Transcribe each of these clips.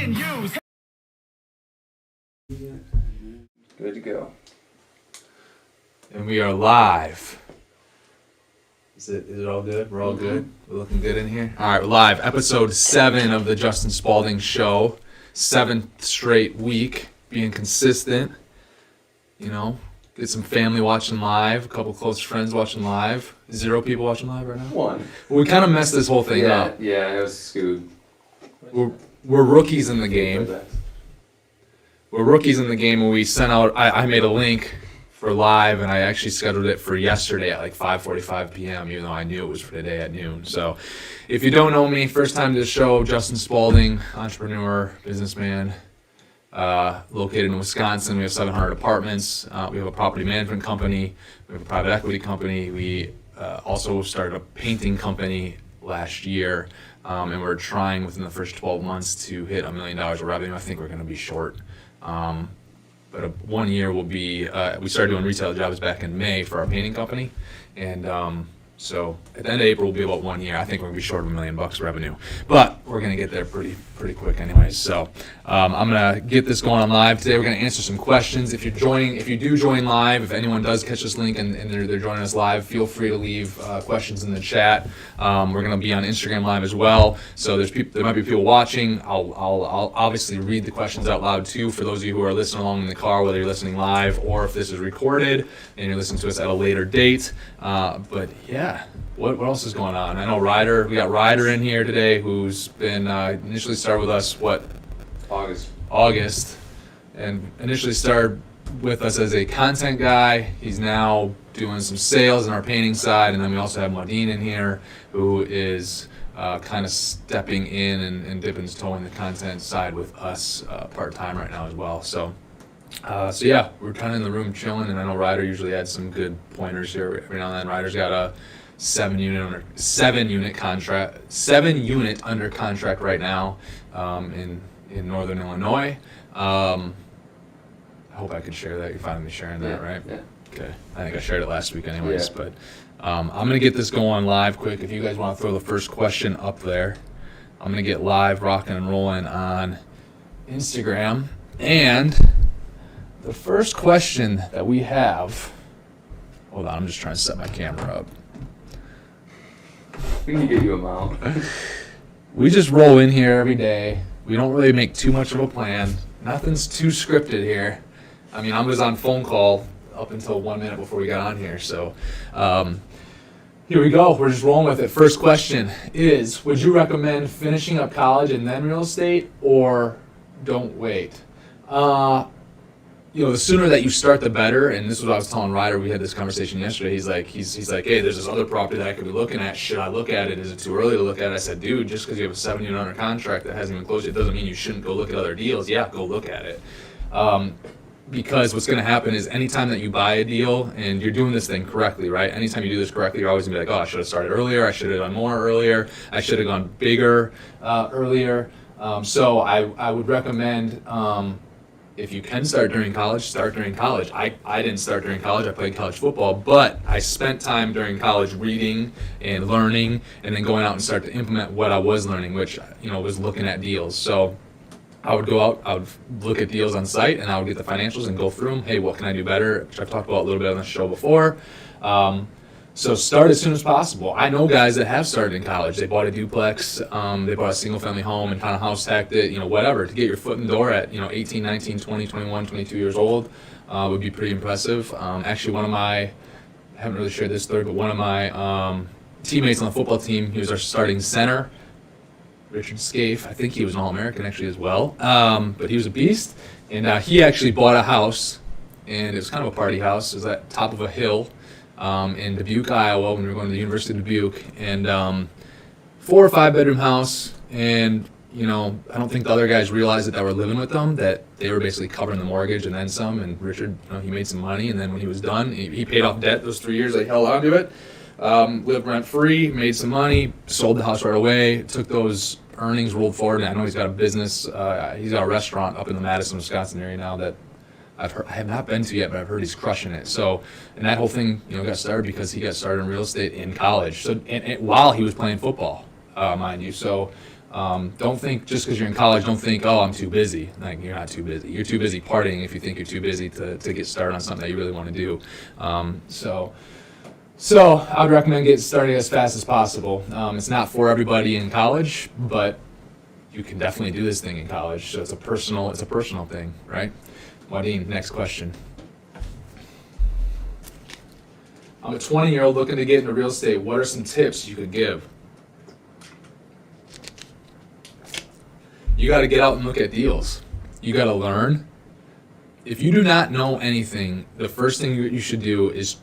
being used. Good to go. And we are live. Is it all good? We're all good? We're looking good in here? All right, we're live. Episode 7 of the Justin Spaulding Show. 7th straight week. Being consistent. You know, get some family watching live. A couple close friends watching live. 0 people watching live right now? 1. Well, we kind of messed this whole thing up. Yeah, it was skewed. We're rookies in the game. We're rookies in the game, and we sent out, I made a link for live, and I actually scheduled it for yesterday at like 5:45 p.m., even though I knew it was for today at noon. So if you don't know me, first time to the show, Justin Spaulding, entrepreneur, businessman, located in Wisconsin. We have 700 apartments. We have a property management company. We have a private equity company. We also started a painting company last year, and we're trying within the first 12 months to hit $1 million of revenue. I think we're going to be short. But 1 year will be, we started doing retail jobs back in May for our painting company. And so at the end of April will be about 1 year. I think we're going to be short of $1 million revenue. But we're going to get there pretty quick anyways. So I'm going to get this going on live. Today we're going to answer some questions. If you do join live, if anyone does catch this link and they're joining us live, feel free to leave questions in the chat. We're going to be on Instagram live as well. So there might be people watching. I'll obviously read the questions out loud too for those of you who are listening along in the car, whether you're listening live or if this is recorded and you're listening to us at a later date. But yeah, what else is going on? I know we got Ryder in here today, who's been initially started with us August, and initially started with us as a content guy. He's now doing some sales in our painting side, and then we also have Modine in here, who is kind of stepping in and dipping his toe in the content side with us part-time right now as well. So yeah, we're kind of in the room chilling, and I know Ryder usually adds some good pointers here every now and then. Ryder's got a 7 unit under contract right now in Northern Illinois. I hope I could share that. You're fine with me sharing that, right? Yeah. Okay. I think I shared it last week anyways, but I'm going to get this going live quick. If you guys want to throw the first question up there, I'm going to get live rocking and rolling on Instagram. And the first question that we have, hold on, I'm just trying to set my camera up. We can get you a mount. We just roll in here every day. We don't really make too much of a plan. Nothing's too scripted here. I mean, I was on phone call up until 1 minute before we got on here. So here we go. We're just rolling with it. First question is, would you recommend finishing up college and then real estate, or don't wait? The sooner that you start, the better. And this is what I was telling Ryder. We had this conversation yesterday. He's like, hey, there's this other property that I could be looking at. Should I look at it? Is it too early to look at it? I said, dude, just because you have a 7 unit under contract that hasn't even closed yet doesn't mean you shouldn't go look at other deals. Yeah, go look at it. Because what's going to happen is anytime that you buy a deal and you're doing this thing correctly, right? Anytime you do this correctly, you're always going to be like, oh, I should have started earlier. I should have done more earlier. I should have gone bigger earlier. So I would recommend, if you can start during college, start during college. I didn't start during college. I played college football, but I spent time during college reading and learning and then going out and start to implement what I was learning, which, was looking at deals. So I would go out, I would look at deals on site, and I would get the financials and go through them. Hey, what can I do better? Which I've talked about a little bit on the show before. So start as soon as possible. I know guys that have started in college. They bought a duplex, they bought a single family home and kind of house hacked it, whatever, to get your foot in the door at, 18, 19, 20, 21, 22 years old would be pretty impressive. Actually, I haven't really shared this story, but one of my teammates on the football team, he was our starting center, Richard Scaife. I think he was an All-American actually as well, but he was a beast. And he actually bought a house, and it was kind of a party house. It was at top of a hill in Dubuque, Iowa, when we were going to the University of Dubuque, and 4 or 5 bedroom house. And I don't think the other guys realized that were living with them, that they were basically covering the mortgage and then some. And Richard, he made some money, and then when he was done, he paid off debt those 3 years. They held on to it, lived rent free, made some money, sold the house right away, took those earnings, rolled forward. And I know he's got a business. He's got a restaurant up in the Madison, Wisconsin area now that I have not been to yet, but I've heard he's crushing it. So, and that whole thing, got started because he got started in real estate in college. So, and while he was playing football, mind you. So, Don't think just because you're in college, don't think, oh, I'm too busy. Like, you're not too busy. You're too busy partying if you think you're too busy to get started on something that you really want to do. So I would recommend getting started as fast as possible. It's not for everybody in college, but you can definitely do this thing in college. So it's a personal thing, right? Wadeen, next question. I'm a 20-year-old looking to get into real estate. What are some tips you could give? You got to get out and look at deals. You got to learn. If you do not know anything, the first thing you should do is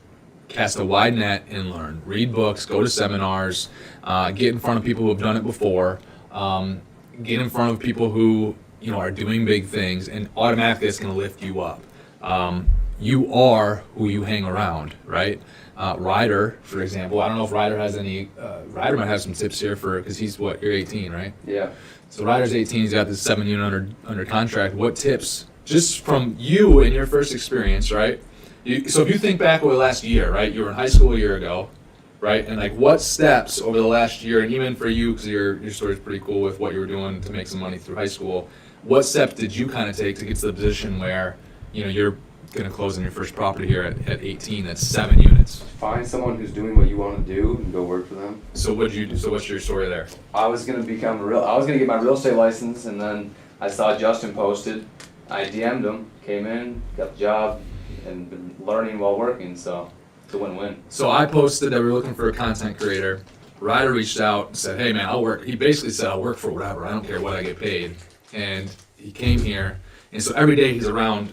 cast a wide net and learn. Read books, go to seminars, get in front of people who have done it before, get in front of people who are doing big things, and automatically it's going to lift you up. You are who you hang around, right? Ryder, for example, I don't know if Ryder has any. Ryder might have some tips here because he's what? You're 18, right? Yeah. So Ryder's 18. He's got this 7 unit under contract. What tips, just from you and your first experience, right? So if you think back over the last year, right? You were in high school a year ago, right? And like, what steps over the last year, and even for you, because your story's pretty cool with what you were doing to make some money through high school. What steps did you kind of take to get to the position where you're going to close on your first property here at 18? That's 7 units. Find someone who's doing what you want to do and go work for them. So what'd you do? So what's your story there? I was gonna get my real estate license, and then I saw Justin posted. I DM'd him, came in, got the job, and been learning while working. So it's a win-win. So I posted that we were looking for a content creator. Ryder reached out and said, "Hey man, I'll work." He basically said, "I'll work for whatever. I don't care what I get paid." And he came here, and so every day he's around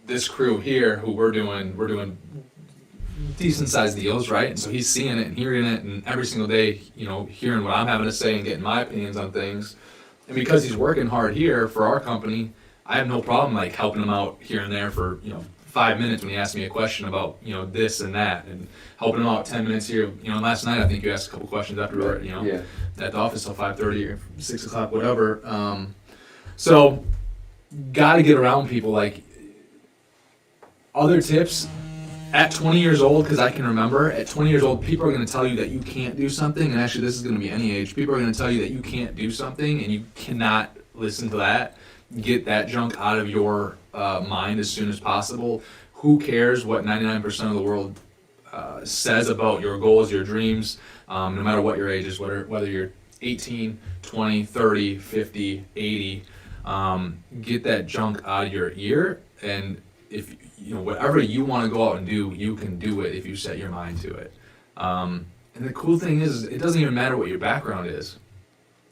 this crew here who we're doing decent sized deals, right? And so he's seeing it and hearing it, and every single day, hearing what I'm having to say and getting my opinions on things. And because he's working hard here for our company, I have no problem like helping him out here and there for 5 minutes when he asks me a question about this and that, and helping him out 10 minutes here. Last night I think you asked a couple questions after we were Yeah. at the office till 5:30 or 6 o'clock, whatever. So got to get around people. Like, other tips, at 20 years old, because I can remember, at 20 years old, people are going to tell you that you can't do something, and actually this is going to be any age. People are going to tell you that you can't do something, and you cannot listen to that. Get that junk out of your mind as soon as possible. Who cares what 99% of the world says about your goals, your dreams, no matter what your age is, whether you're 18, 20, 30, 50, 80, get that junk out of your ear, and if whatever you want to go out and do, you can do it if you set your mind to it. And the cool thing is, it doesn't even matter what your background is,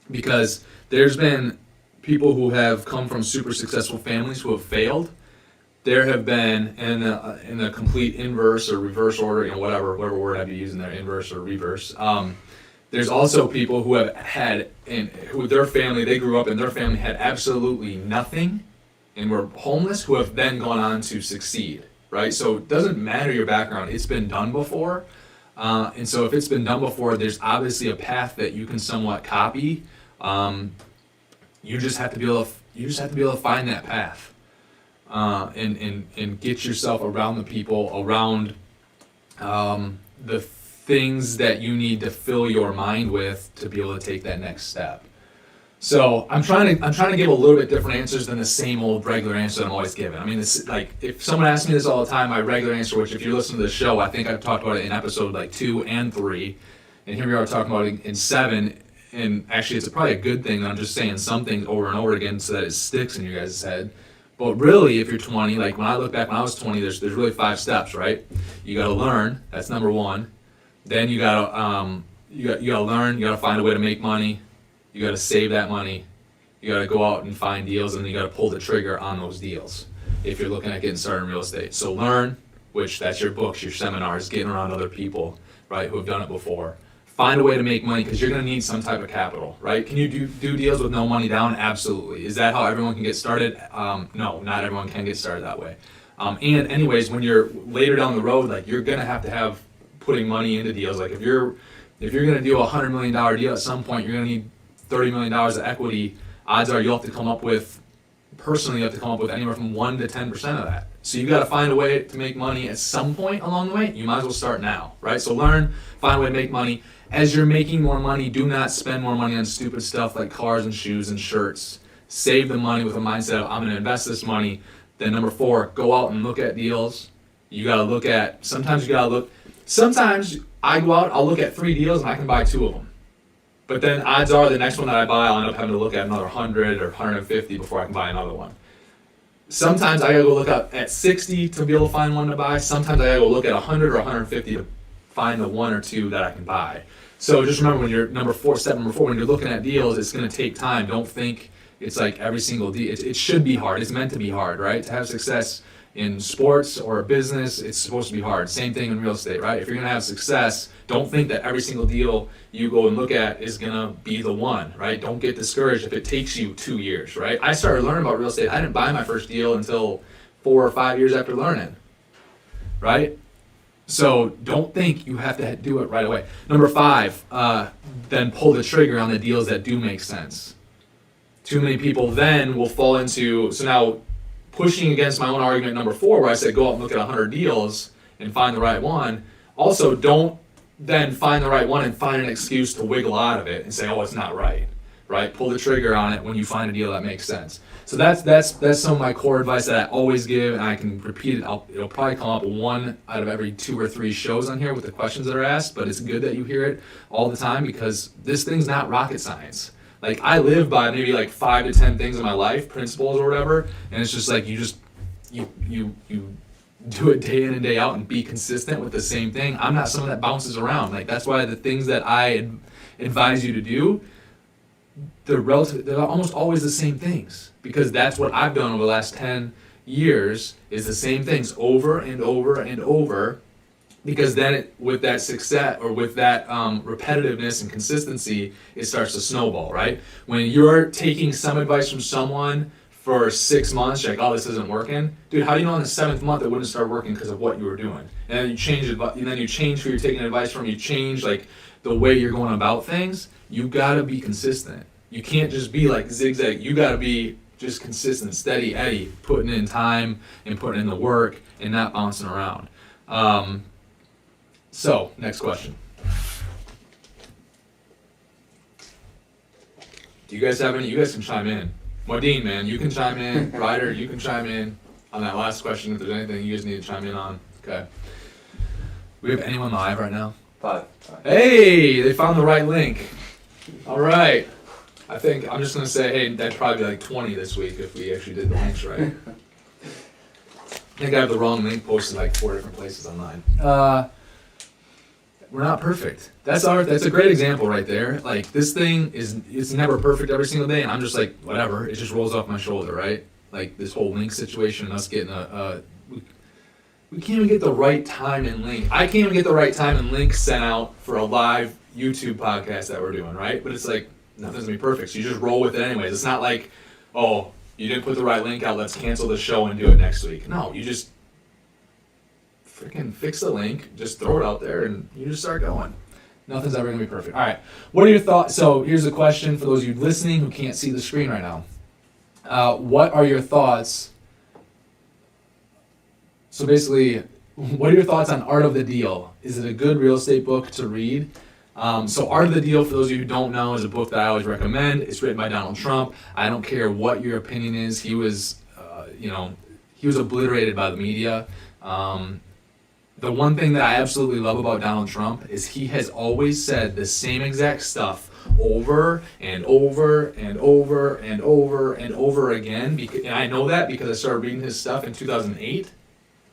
because there's been people who have come from super successful families who have failed. There have been in the complete inverse or reverse order, whatever word I'd be using there, inverse or reverse. There's also people who have had, who their family, they grew up and their family had absolutely nothing and were homeless, who have then gone on to succeed, right? So it doesn't matter your background, it's been done before. And so if it's been done before, there's obviously a path that you can somewhat copy. You just have to be able to find that path, and get yourself around the people, around the things that you need to fill your mind with to be able to take that next step. So I'm trying to give a little bit different answers than the same old regular answer that I'm always giving. I mean, it's like, if someone asks me this all the time, my regular answer, which if you're listening to the show, I think I've talked about it in episode like 2 and 3, and here we are talking about it in 7. And actually, it's probably a good thing that I'm just saying some things over and over again so that it sticks in your guys' head. But really, if you're 20, like when I look back when I was 20, there's really 5 steps, right? You got to learn. That's number 1. Then you got to learn. You got to find a way to make money. You got to save that money. You got to go out and find deals, and then you got to pull the trigger on those deals if you're looking at getting started in real estate. So learn, which that's your books, your seminars, getting around other people, right, who have done it before. Find a way to make money, because you're going to need some type of capital, right? Can you do deals with no money down? Absolutely. Is that how everyone can get started? No, not everyone can get started that way. And anyways, when you're later down the road, like, you're going to have putting money into deals. Like if you're going to do a $100 million deal, at some point you're going to need $30 million of equity. Odds are you'll have to come up with personally, you have to come up with anywhere from 1 to 10% of that. So you got to find a way to make money at some point along the way. You might as well start now, right? So learn, find a way to make money. As you're making more money, do not spend more money on stupid stuff like cars and shoes and shirts. Save the money with a mindset of, I'm going to invest this money. Then number 4, go out and look at deals. You got to look at, sometimes I go out, I'll look at 3 deals and I can buy 2 of them. But then odds are the next one that I buy, I'll end up having to look at another 100 or 150 before I can buy another one. Sometimes I gotta go look up at 60 to be able to find one to buy. Sometimes I gotta go look at 100 or 150 to find the 1 or 2 that I can buy. So just remember, when you're step number 4, when you're looking at deals, it's gonna take time. Don't think it's like every single deal. It should be hard. It's meant to be hard, right? To have success in sports or a business, it's supposed to be hard. Same thing in real estate, right? If you're gonna have success, don't think that every single deal you go and look at is gonna be the one, right? Don't get discouraged if it takes you 2 years, right? I started learning about real estate. I didn't buy my first deal until 4 or 5 years after learning, right? So don't think you have to do it right away. Number 5, then pull the trigger on the deals that do make sense. Too many people then will fall into, so now pushing against my own argument number 4, where I said go out and look at 100 deals and find the right one. Also, don't then find the right one and find an excuse to wiggle out of it and say, oh, it's not right, right? Pull the trigger on it when you find a deal that makes sense. So that's some of my core advice that I always give, and I can repeat it. It'll probably come up 1 out of every 2 or 3 shows on here with the questions that are asked, but it's good that you hear it all the time, because this thing's not rocket science. Like, I live by maybe like 5 to 10 things in my life, principles or whatever, and it's just like you do it day in and day out and be consistent with the same thing. I'm not someone that bounces around. Like, that's why the things that I advise you to do, they're almost always the same things, because that's what I've done over the last 10 years, is the same things over and over and over, because then with that success, or with that repetitiveness and consistency, it starts to snowball, right? When you're taking some advice from someone for 6 months, you're like, oh, this isn't working. Dude, how do you know in the 7th month it wouldn't start working because of what you were doing? And then you change it, and then you change who you're taking advice from. You change like the way you're going about things. You gotta be consistent. You can't just be like zigzag. You gotta be just consistent, steady Eddie, putting in time and putting in the work and not bouncing around. So, next question. Do you guys have any? You guys can chime in. Modine, man, you can chime in. Ryder, you can chime in on that last question if there's anything you guys need to chime in on. Okay. We have anyone live right now? 5. Hey, they found the right link. All right. I think I'm just going to say, hey, that'd probably be like 20 this week if we actually did the links right. I think I have the wrong link posted like 4 different places online. We're not perfect. That's a great example right there. Like, this thing it's never perfect every single day, and I'm just like, whatever, it just rolls off my shoulder, right? Like, this whole link situation and us getting we can't even get the right time and link. I can't even get the right time and link sent out for a live YouTube podcast that we're doing, right? But it's like, nothing's gonna be perfect, so you just roll with it anyways. It's not like, oh, you didn't put the right link out, let's cancel the show and do it next week. No, you just freaking fix the link, just throw it out there, and you just start going. Nothing's ever going to be perfect. All right, what are your thoughts? So here's a question for those of you listening who can't see the screen right now. What are your thoughts? So basically, what are your thoughts on Art of the Deal? Is it a good real estate book to read? So Art of the Deal, for those of you who don't know, is a book that I always recommend. It's written by Donald Trump. I don't care what your opinion is. He was obliterated by the media. The one thing that I absolutely love about Donald Trump is he has always said the same exact stuff over and over and over and over and over again. And I know that because I started reading his stuff in 2008,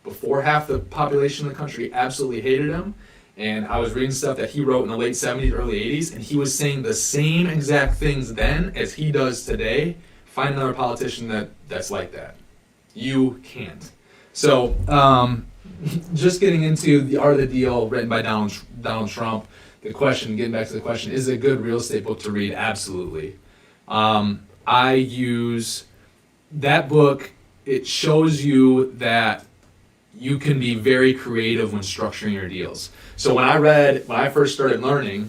before half the population of the country absolutely hated him. And I was reading stuff that he wrote in the late 70s, early 80s, and he was saying the same exact things then as he does today. Find another politician that's like that. You can't. So, just getting into the Art of the Deal, written by Donald Trump. Getting back to the question, is it a good real estate book to read? Absolutely. I use that book. It shows you that you can be very creative when structuring your deals. So when I first started learning,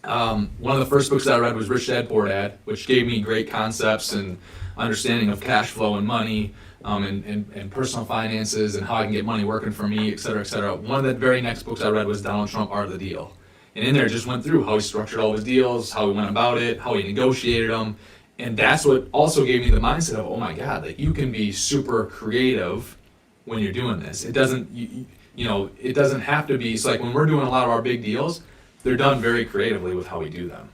one of the first books that I read was Rich Dad Poor Dad, which gave me great concepts and understanding of cash flow and money, and personal finances and how I can get money working for me, et cetera, et cetera. One of the very next books I read was Donald Trump, Art of the Deal. And in there it just went through how he structured all his deals, how he went about it, how he negotiated them. And that's what also gave me the mindset of, oh my God, like you can be super creative when you're doing this. It doesn't, it doesn't have to be, it's like when we're doing a lot of our big deals, they're done very creatively with how we do them.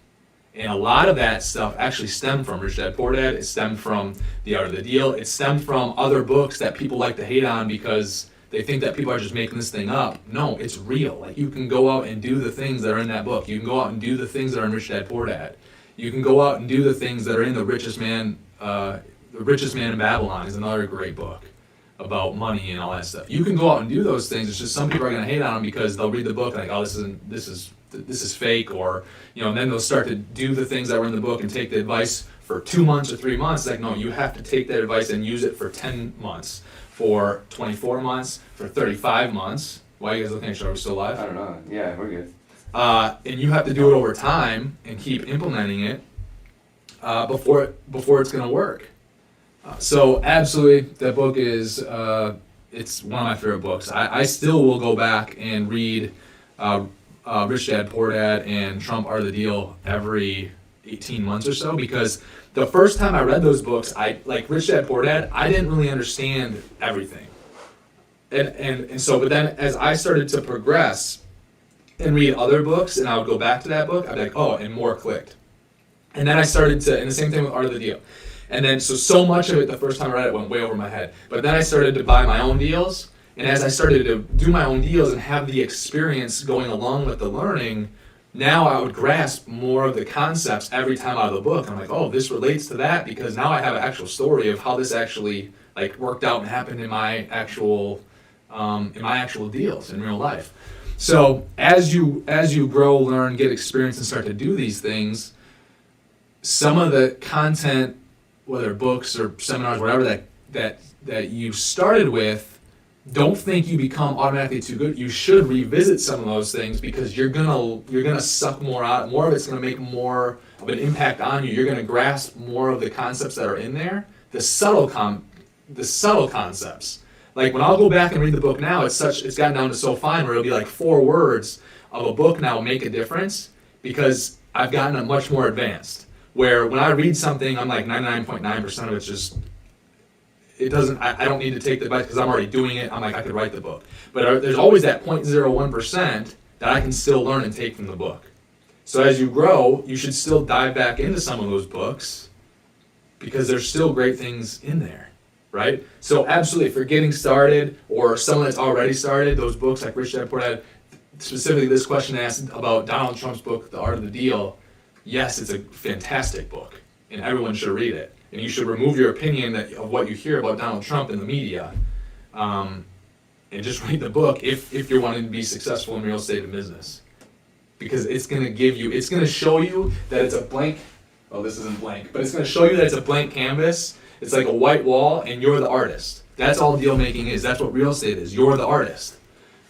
And a lot of that stuff actually stemmed from Rich Dad Poor Dad. It stemmed from The Art of the Deal. It stemmed from other books that people like to hate on because they think that people are just making this thing up. No, it's real. Like you can go out and do the things that are in that book. You can go out and do the things that are in Rich Dad Poor Dad. You can go out and do the things that are in The Richest Man in Babylon is another great book about money and all that stuff. You can go out and do those things. It's just some people are going to hate on them because they'll read the book and like, oh, this is fake, or and then they'll start to do the things that were in the book and take the advice for 2 months or 3 months. Like, no, you have to take that advice and use it for 10 months, for 24 months, for 35 months. Why are you guys looking at each other? Are we still live? I don't know. Yeah, we're good. And you have to do it over time and keep implementing it before it's going to work. So absolutely, that book is it's one of my favorite books. I still will go back and read Rich Dad Poor Dad and Trump, Art of the Deal every 18 months or so, because the first time I read those books, like Rich Dad Poor Dad, I didn't really understand everything. And so, but then as I started to progress and read other books, and I would go back to that book, I'd be like, oh, and more clicked. And then I started to, and the same thing with Art of the Deal. And then, so much of it, the first time I read it, went way over my head. But then I started to buy my own deals, and as I started to do my own deals and have the experience going along with the learning, now I would grasp more of the concepts every time out of the book. I'm like, oh, this relates to that, because now I have an actual story of how this actually like worked out and happened in my actual deals in real life. So as you grow, learn, get experience, and start to do these things, some of the content, whether books or seminars, whatever that you started with, don't think you become automatically too good. You should revisit some of those things, because you're gonna suck more out. More of it's gonna make more of an impact on you. You're gonna grasp more of the concepts that are in there, the subtle concepts. Like when I'll go back and read the book now, it's gotten down to so fine where it'll be like 4 words of a book now make a difference, because I've gotten much more advanced. Where when I read something, I'm like 99.9% of it's just, it doesn't, I don't need to take the advice because I'm already doing it. I'm like, I could write the book. But there's always that 0.01% that I can still learn and take from the book. So as you grow, you should still dive back into some of those books, because there's still great things in there, right? So absolutely, if you're getting started, or someone that's already started, those books like Rich Dad Poor Dad, specifically this question asked about Donald Trump's book, The Art of the Deal, yes, it's a fantastic book, and everyone should read it. And you should remove your opinion of what you hear about Donald Trump in the media, and just read the book if you're wanting to be successful in real estate and business. Because it's going to show you that it's a blank, well, this isn't blank, but it's going to show you that it's a blank canvas. It's like a white wall, and you're the artist. That's all deal making is. That's what real estate is. You're the artist,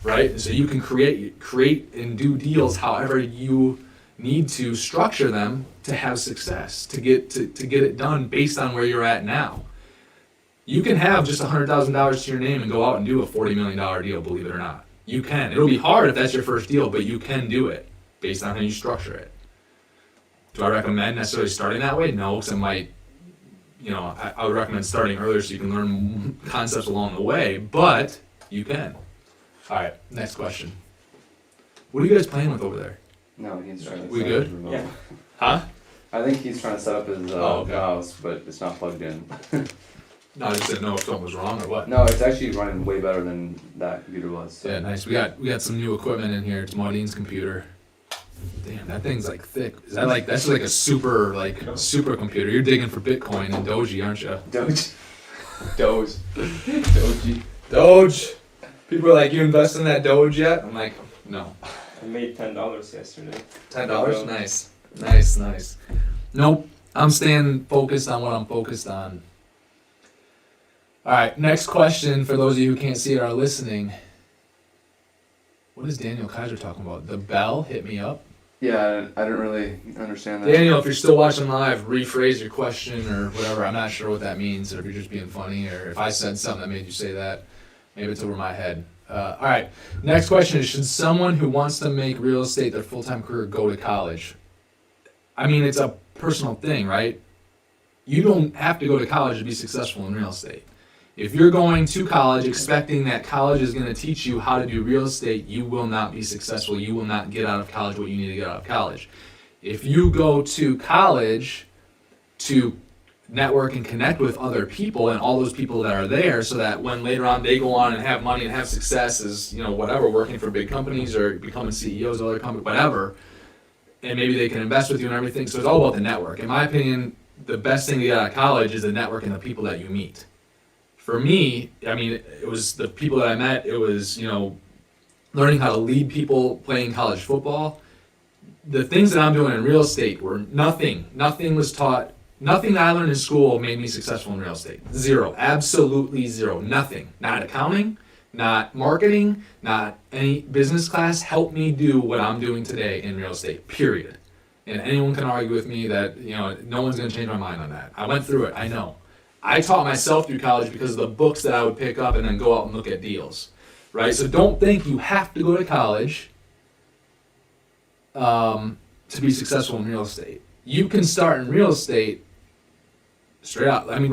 right? And so you can create and do deals however you need to structure them to have success, to get it done based on where you're at now. You can have just $100,000 to your name and go out and do a $40 million deal, believe it or not. You can. It'll be hard if that's your first deal, but you can do it based on how you structure it. Do I recommend necessarily starting that way? No, because it might, I would recommend starting earlier so you can learn concepts along the way, but you can. All right, next question. What are you guys playing with over there? No, he's trying to We set good? up his remote. Yeah. Huh? I think he's trying to set up his Okay. mouse, but it's not plugged in. No, I just didn't know if something was wrong or what. No, it's actually running way better than that computer was. So. Yeah, nice. We got some new equipment in here. It's Maudine's computer. Damn, that thing's like thick. Is that like that's like a super computer? You're digging for Bitcoin and Doji, aren't you? Doge. People are like, you invest in that Doge yet? I'm like, no. I made $10 yesterday. $10? Nice. Nope. I'm staying focused on what I'm focused on. All right, next question for those of you who can't see it or are listening. What is Daniel Kaiser talking about? The bell hit me up? Yeah, I didn't really understand that. Daniel, if you're still watching live, rephrase your question or whatever. I'm not sure what that means, or if you're just being funny, or if I said something that made you say that. Maybe it's over my head. All right. Next question is: should someone who wants to make real estate their full-time career go to college? I mean, it's a personal thing, right? You don't have to go to college to be successful in real estate. If you're going to college expecting that college is going to teach you how to do real estate, you will not be successful. You will not get out of college what you need to get out of college. If you go to college to network and connect with other people and all those people that are there, so that when later on they go on and have money and have success as, whatever, working for big companies or becoming CEOs of other companies, whatever, and maybe they can invest with you and everything. So it's all about the network. In my opinion, the best thing to get out of college is the network and the people that you meet. For me, I mean, it was the people that I met. It was, learning how to lead people playing college football. The things that I'm doing in real estate were nothing. Nothing was taught. Nothing that I learned in school made me successful in real estate. Zero. Absolutely zero. Nothing. Not accounting, not marketing, not any business class helped me do what I'm doing today in real estate, period. And anyone can argue with me that, no one's going to change my mind on that. I went through it. I know. I taught myself through college because of the books that I would pick up and then go out and look at deals, right? So don't think you have to go to college to be successful in real estate. You can start in real estate straight out. I mean,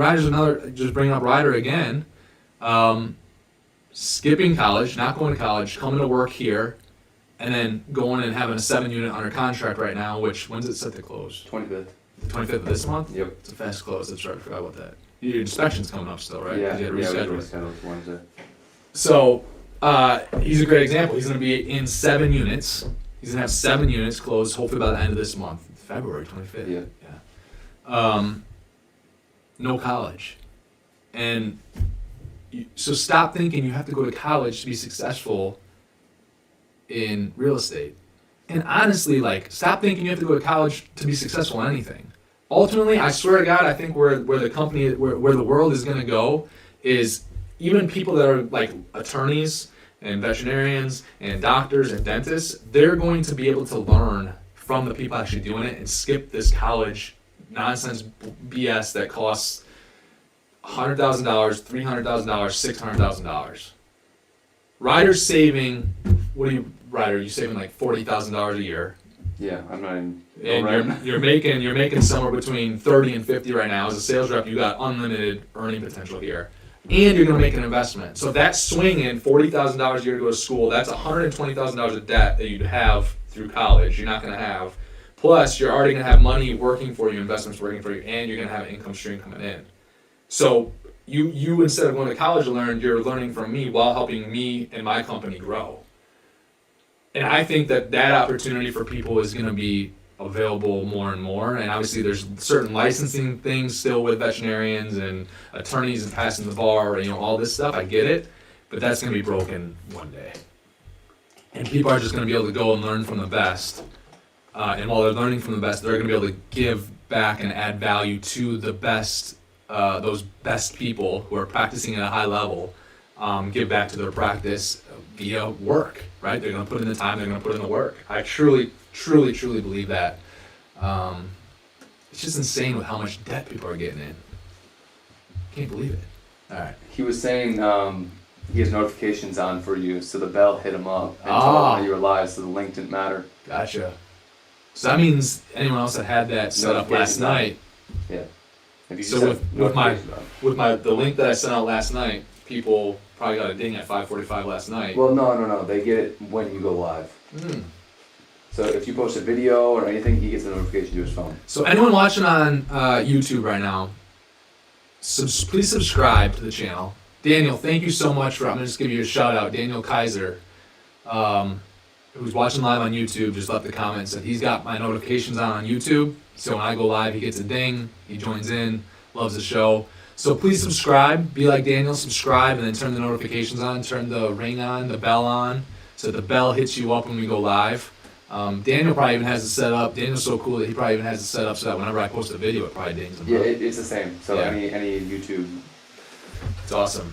just bringing up Ryder again, skipping college, not going to college, coming to work here, and then going and having a 7-unit under contract right now, which, when's it set to close? 25th. The 25th of this month? Yep. It's a fast close. That's right. I forgot about that. Your inspection's coming up still, right? Yeah, You had we rescheduled. rescheduled for Wednesday. So, he's a great example. He's going to be in 7 units. He's going to have 7 units closed, hopefully by the end of this month, February 25th. Yeah. No college. And so stop thinking you have to go to college to be successful in real estate. And honestly, stop thinking you have to go to college to be successful in anything. Ultimately, I swear to God, I think where the world is going to go is even people that are like attorneys and veterinarians and doctors and dentists, they're going to be able to learn from the people actually doing it and skip this college nonsense BS that costs $100,000, $300,000, $600,000. Ryder's saving, Ryder, you saving like $40,000 a year. Yeah, I'm not even. And you're making somewhere between 30 and 50 right now. As a sales rep, you got unlimited earning potential here, and you're going to make an investment. So if that's swinging $40,000 a year to go to school, that's $120,000 of debt that you'd have through college. You're not going to have. Plus, you're already going to have money working for you, investments working for you, and you're going to have an income stream coming in. So you instead of going to college to learn, you're learning from me while helping me and my company grow. And I think that opportunity for people is going to be available more and more. And obviously there's certain licensing things still with veterinarians and attorneys and passing the bar, all this stuff. I get it, but that's going to be broken one day. And people are just going to be able to go and learn from the best. And while they're learning from the best, they're going to be able to give back and add value to the best, those best people who are practicing at a high level, give back to their practice via work, right? They're going to put in the time, they're going to put in the work. I truly believe that. It's just insane with how much debt people are getting in. Can't believe it. All right. He was saying he has notifications on for you, so the bell hit him up and told him that you were live, so the link didn't matter. Gotcha. So that means anyone else that had that set up last night. Yeah. So with the link that I sent out last night, people probably got a ding at 5:45 last night. Well, no. They get it when you go live. So if you post a video or anything, he gets a notification to his phone. So anyone watching on YouTube right now, please subscribe to the channel. Daniel, thank you so much I'm going to just give you a shout out. Daniel Kaiser, who's watching live on YouTube, just left a comment and said he's got my notifications on YouTube. So when I go live, he gets a ding, he joins in, loves the show. So please subscribe, be like Daniel, subscribe, and then turn the notifications on, turn the ring on, the bell on, so the bell hits you up when we go live. Daniel probably even has it set up. Daniel's so cool that he probably even has it set up so that whenever I post a video, it probably dings him. Yeah, it's the same. So Yeah. any YouTube. It's awesome.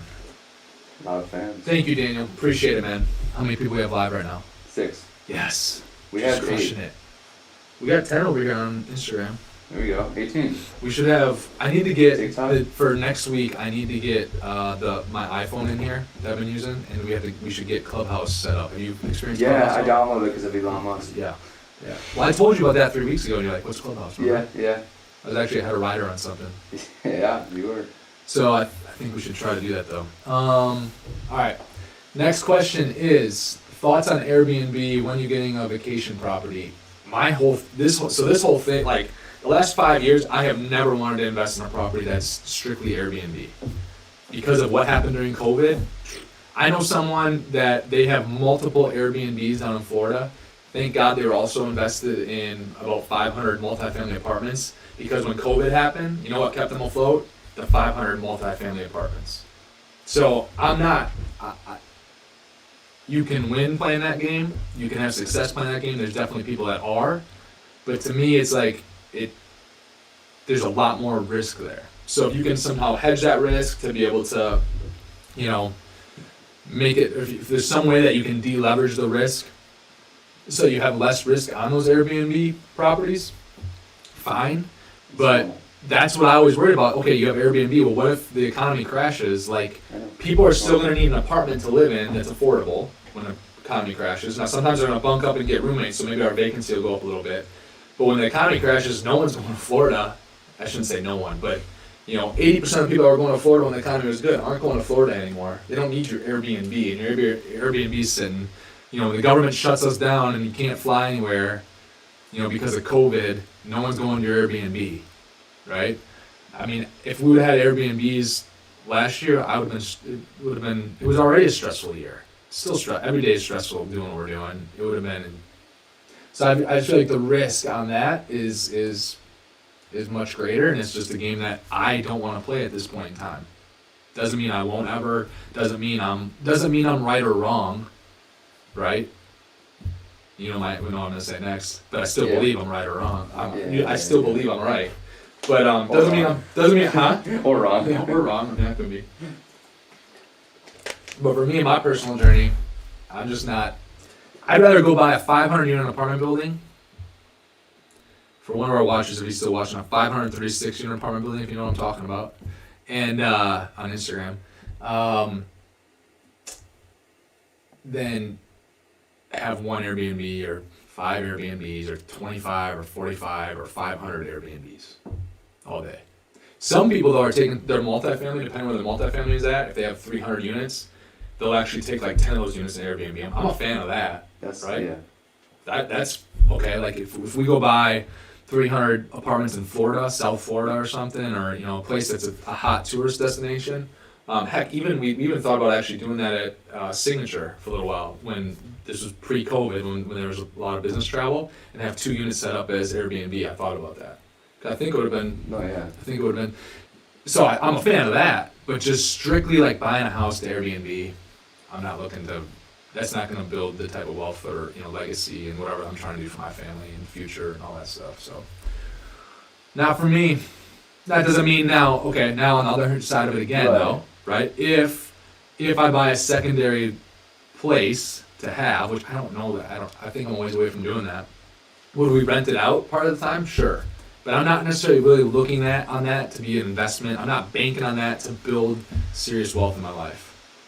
A lot of fans. Thank you, Daniel. Appreciate it, man. How many people we have live right now? 6. Yes. We Just have crushing 8. it. We got 10 over here on Instagram. There we go. 18. We should have. I need to get TikTok? for next week. I need to get my iPhone in here that I've been using, and we should get Clubhouse set up. Have you experienced Yeah, Clubhouse? I downloaded it because of Elon Musk. Yeah. Well, I told you about that 3 weeks ago, and you're like, "What's Clubhouse?" Remember? Yeah. I was actually I had a rider on something. Yeah, you were. So I think we should try to do that though. All right. Next question is thoughts on Airbnb when you're getting a vacation property. This whole thing, like the last 5 years, I have never wanted to invest in a property that's strictly Airbnb because of what happened during COVID. I know someone that they have multiple Airbnbs down in Florida. Thank God they were also invested in about 500 multifamily apartments because when COVID happened, you know what kept them afloat? The 500 multifamily apartments. So I'm not. You can win playing that game. You can have success playing that game. There's definitely people that are, but to me, it's like there's a lot more risk there. So if you can somehow hedge that risk to be able to, make it. If there's some way that you can deleverage the risk, so you have less risk on those Airbnb properties, fine. But that's what I always worried about. Okay, you have Airbnb. Well, what if the economy crashes? Like, people are still going to need an apartment to live in that's affordable when the economy crashes. Now, sometimes they're going to bunk up and get roommates, so maybe our vacancy will go up a little bit. But when the economy crashes, no one's going to Florida. I shouldn't say no one, but 80% of people that were going to Florida when the economy was good aren't going to Florida anymore. They don't need your Airbnb, and your Airbnb's sitting. The government shuts us down and you can't fly anywhere, because of COVID. No one's going to your Airbnb. Right? I mean, if we would have had Airbnbs last year, it was already a stressful year. Still every day is stressful doing what we're doing. It would have been. So I feel like the risk on that is much greater, and it's just a game that I don't want to play at this point in time. Doesn't mean I won't ever. Doesn't mean I'm right or wrong. Right? We know what I'm going to say next, but I still believe I'm right or wrong. I still believe I'm right. But doesn't mean huh? Or wrong. Yeah, we're wrong. I mean, that could be. But for me, in my personal journey, I'm just not. I'd rather go buy a 500-unit apartment building. For one of our watchers, if he's still watching, a 536-unit apartment building, if you know what I'm talking about, and on Instagram, then have one Airbnb or 5 Airbnbs or 25 or 45 or 500 Airbnbs all day. Some people, though, are taking their multifamily, depending where the multifamily is at. If they have 300 units, they'll actually take like 10 of those units in Airbnb. I'm a fan of that. That's right. Yeah. That's okay. Like if we go buy 300 apartments in Florida, South Florida or something, or a place that's a hot tourist destination. Heck, we even thought about actually doing that at Signature for a little while when this was pre-COVID, when there was a lot of business travel, and have 2 units set up as Airbnb. I thought about that. I think it would have been. Oh yeah. I think it would have been. So I'm a fan of that, but just strictly like buying a house to Airbnb, I'm not looking to. That's not going to build the type of wealth or legacy and whatever I'm trying to do for my family in the future and all that stuff. So, now for me, that doesn't mean now. Okay, now on the other side of it again, though, right? If I buy a secondary place to have, which I don't know that I think I'm always away from doing that. Would we rent it out part of the time? Sure. But I'm not necessarily really looking on that to be an investment. I'm not banking on that to build serious wealth in my life.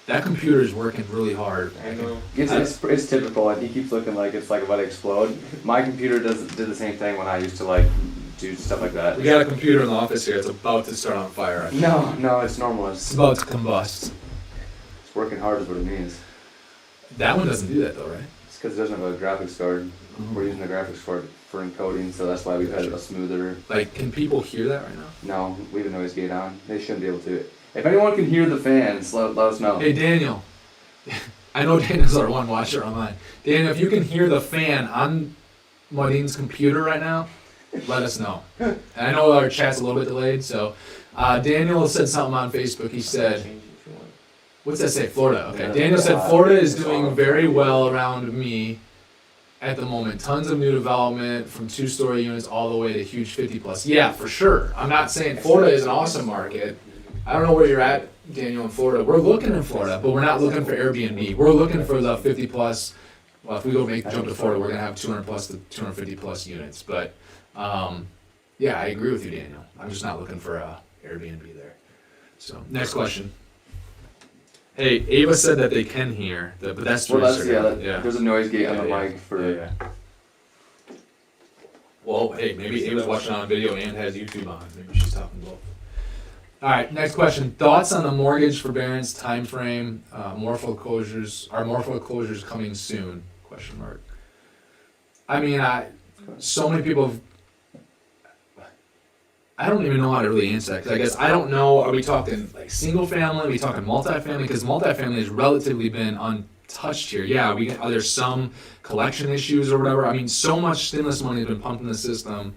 That computer is working really hard. I know. It's typical. Like, he keeps looking like it's like about to explode. My computer did the same thing when I used to do stuff like that. We got a computer in the office here. It's about to start on fire. I think. No, it's normal. It's about to combust. It's working hard is what it means. That one doesn't do that though, right? It's because it doesn't have a graphics card. Mm-hmm. We're using the graphics card for encoding, so that's why we've had a smoother. Like, can people hear that right now? No, we have a noise gate on. They shouldn't be able to. If anyone can hear the fans, let us know. Hey, Daniel. I know Daniel's our one watcher online. Daniel, if you can hear the fan on Maureen's computer right now, let us know. And I know our chat's a little bit delayed, so Daniel said something on Facebook. He said, what's that say? Florida. Okay. Daniel said Florida is doing very well around me at the moment. Tons of new development from 2-story units all the way to huge 50 plus. Yeah, for sure. I'm not saying Florida is an awesome market. I don't know where you're at, Daniel, in Florida. We're looking in Florida, but we're not looking for Airbnb. We're looking for the 50 plus well, if we go make the jump to Florida, we're gonna have 200 plus to 250 plus units. But yeah, I agree with you, Daniel. I'm just not looking for a Airbnb there. So next question. Hey, Ava said that they can hear, but that's Well, that's, yeah. there's a noise gate on the Yeah, mic for. Yeah. Well, hey, maybe Ava's watching on video and has YouTube on. Maybe she's talking both. All right, next question. Thoughts on the mortgage forbearance time frame? More foreclosures. Are more foreclosures coming soon? Question mark. I mean, so many people have. I don't even know how to really answer that, because I guess I don't know. Are we talking like single family? Are we talking multifamily? Because multifamily has relatively been untouched here. Yeah, are there some collection issues or whatever? I mean, so much stimulus money has been pumped in the system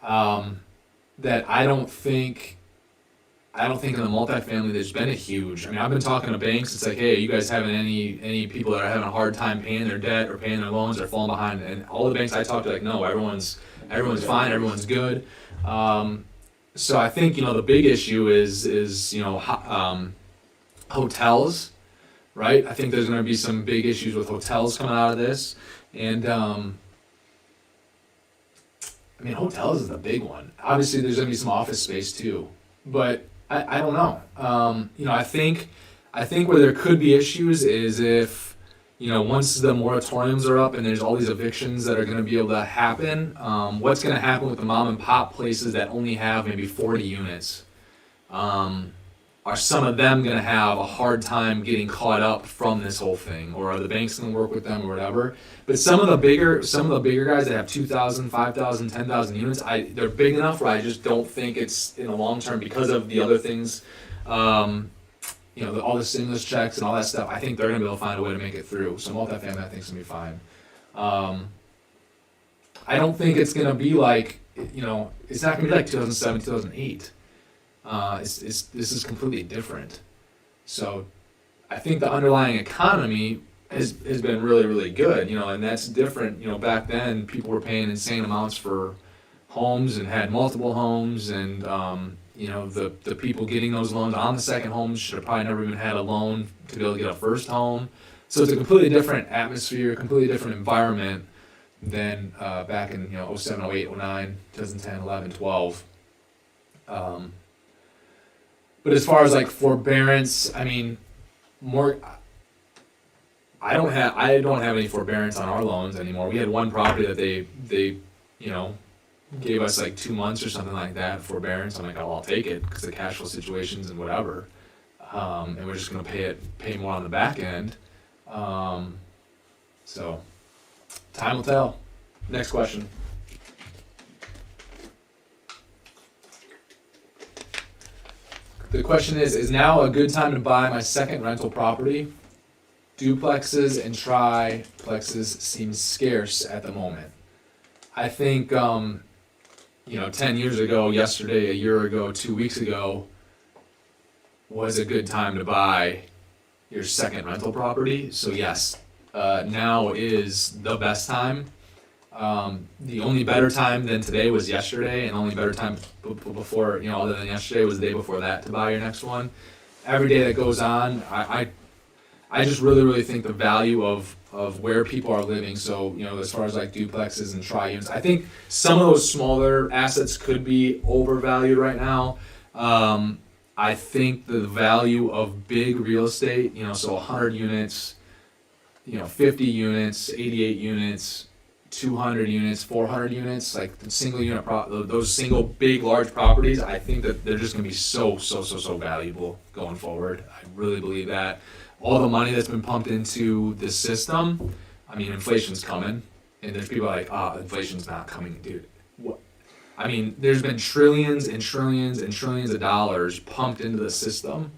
that I don't think in the multifamily there's been a huge. I mean, I've been talking to banks. It's like, hey, you guys having any people that are having a hard time paying their debt or paying their loans or falling behind? And all the banks I talk to, like, no, everyone's fine, everyone's good. So I think, the big issue is hotels, right? I think there's going to be some big issues with hotels coming out of this, and I mean, hotels is the big one. Obviously, there's going to be some office space too, but I don't know. I think where there could be issues is if once the moratoriums are up and there's all these evictions that are going to be able to happen, what's going to happen with the mom and pop places that only have maybe 40 units? Are some of them going to have a hard time getting caught up from this whole thing, or are the banks going to work with them or whatever? But some of the bigger guys that have 2,000, 5,000, 10,000 units, they're big enough where I just don't think it's in the long term, because of the other things. All the stimulus checks and all that stuff, I think they're going to be able to find a way to make it through. So multifamily, I think, is going to be fine. I don't think it's going to be like, it's not going to be like 2007, 2008. This is completely different. So I think the underlying economy has been really, really good, and that's different. Back then, people were paying insane amounts for homes and had multiple homes, and the people getting those loans on the second home should have probably never even had a loan to be able to get a first home. So it's a completely different atmosphere, completely different environment than back in 07, 08, 09, 2010, 11, 12. But as far as like forbearance, I mean, I don't have any forbearance on our loans anymore. We had one property that they gave us like 2 months or something like that forbearance. I'm like, oh, I'll take it because the cash flow situations and whatever, and we're just gonna pay more on the back end. So time will tell. Next question. The question is now a good time to buy my second rental property? Duplexes and triplexes seem scarce at the moment. I think 10 years ago, yesterday, a year ago, 2 weeks ago, was a good time to buy your second rental property. So yes, now is the best time. The only better time than today was yesterday, and the only better time before, other than yesterday, was the day before that to buy your next one. Every day that goes on, I just really, really think the value of where people are living. So, as far as like duplexes and tri-units, I think some of those smaller assets could be overvalued right now. I think the value of big real estate, so 100 units, 50 units, 88 units, 200 units, 400 units, like the single unit, those single big large properties, I think that they're just going to be so valuable going forward. I really believe that. All the money that's been pumped into this system, I mean, inflation's coming, and there's people like, inflation's not coming, dude. What? I mean, there's been trillions and trillions and trillions of dollars pumped into the system.